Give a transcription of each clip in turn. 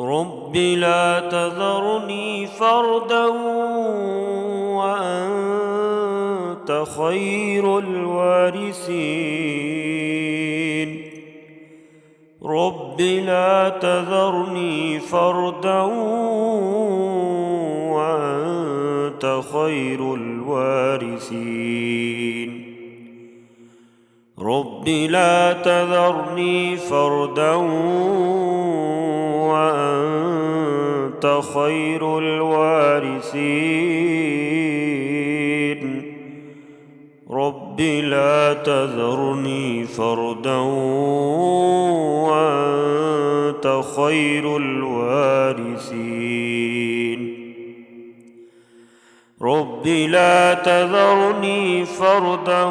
رب لا تذرني فردا وأنت خير الوارثين. رب لا تذرني فردا وأنت خير الوارثين. رب لا تذرني فردا وأنت خير الوارثين. رب لا تذرني فردا وأنت خير الوارثين. رب لا تذرني فردا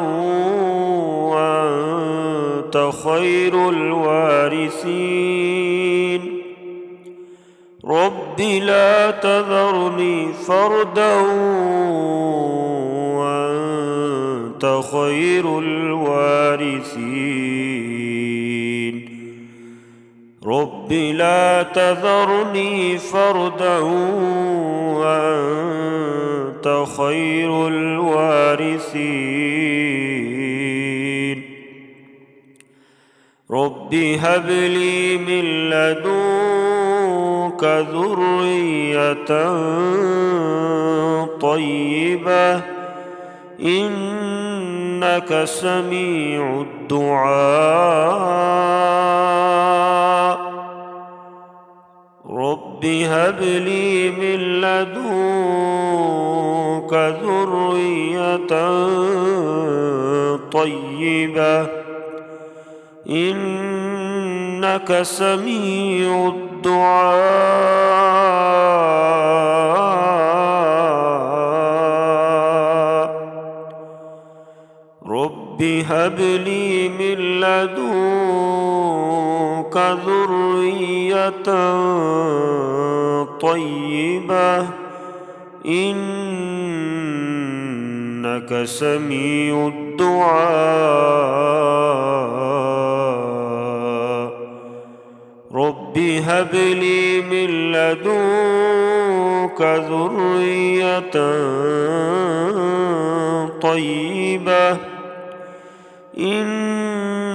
وأنت خير الوارثين. رب لا تذرني فردا وأنت خير الوارثين. رب لا تذرني فردا وأنت خير الوارثين. رب هب لي من لدنك ذرية طيبة إنك سميع الدعاء. رب هب لي من لدنك ذرية طيبة إنك سميع الدعاء. رب هب لي من لدنك ذرية طيبة إنك سميع الدعاء. رب هب لي من لدنك ذرية طيبة إنك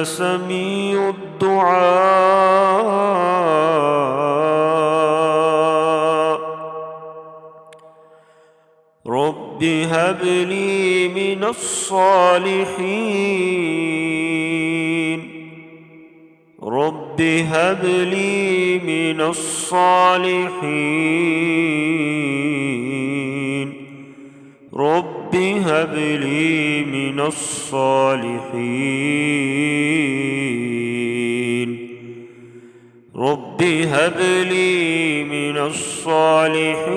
سميع الدعاء. رب هب لي من الصالحين. رب هب لي من الصالحين. رب هب لي من الصالحين. رب هب لي من الصالحين.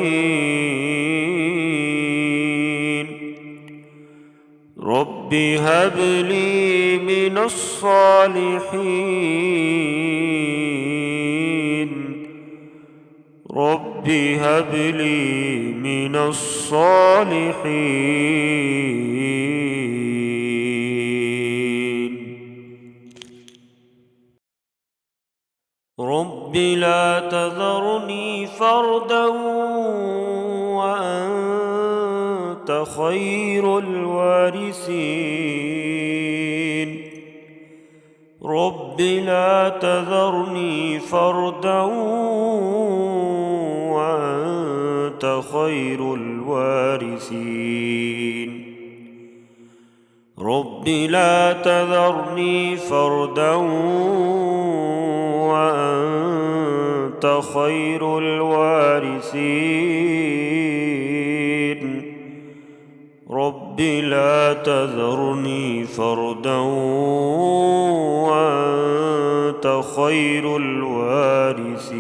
رب هب لي من الصالحين. رب هب لي من الصالحين. رب لا تذرني فردا وأنت خير الوارثين. رب لا تذرني فردا وأنت خير الوارثين. رب لا تذرني فردا وأنت خير الوارثين. رب لا تذرني فردا وأنت خير الوارثين.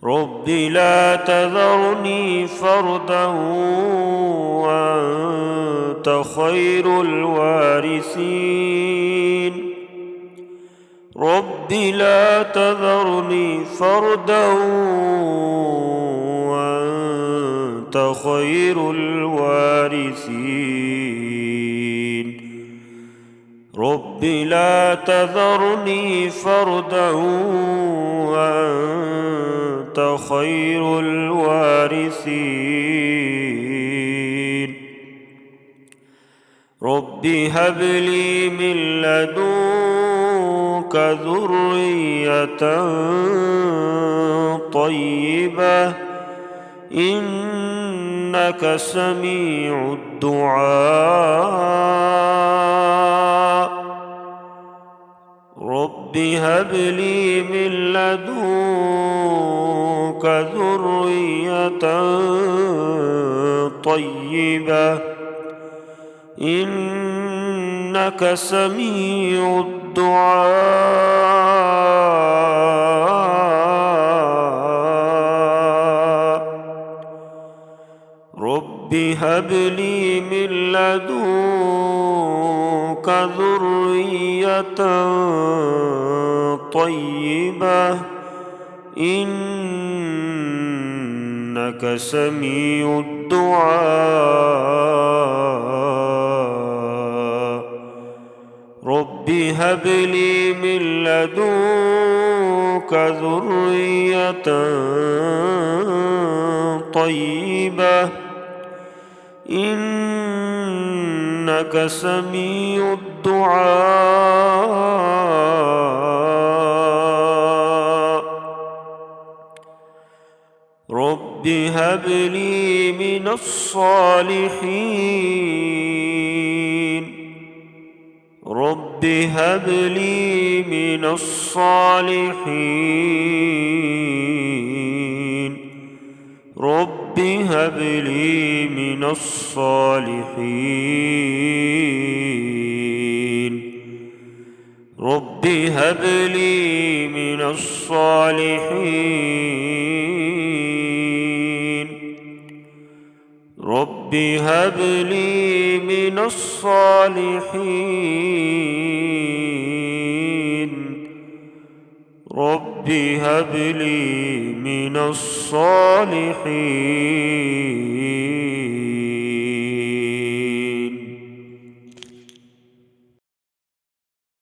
رب لا تذرني فردا وأنت خير الوارثين. رب لا تذرني فردا وأنت خير الوارثين. رب لا تذرني فردا وأنت خير الوارثين رب هب لي من لدنك ذرية طيبة إنك سميع الدعاء رب هب لي من لدنك ذرية طيبة إنك سميع الدعاء رب هب لي من لدنك ذرية طيبة إنك سميع الدعاء رب هب لي من لدنك ذرية طيبة إنك سميع الدعاء رب هب لي من الصالحين رب هب لي من الصالحين رب هب لي من الصالحين رب هب لي من الصالحين رب هب لي من الصالحين رب هب لي من الصالحين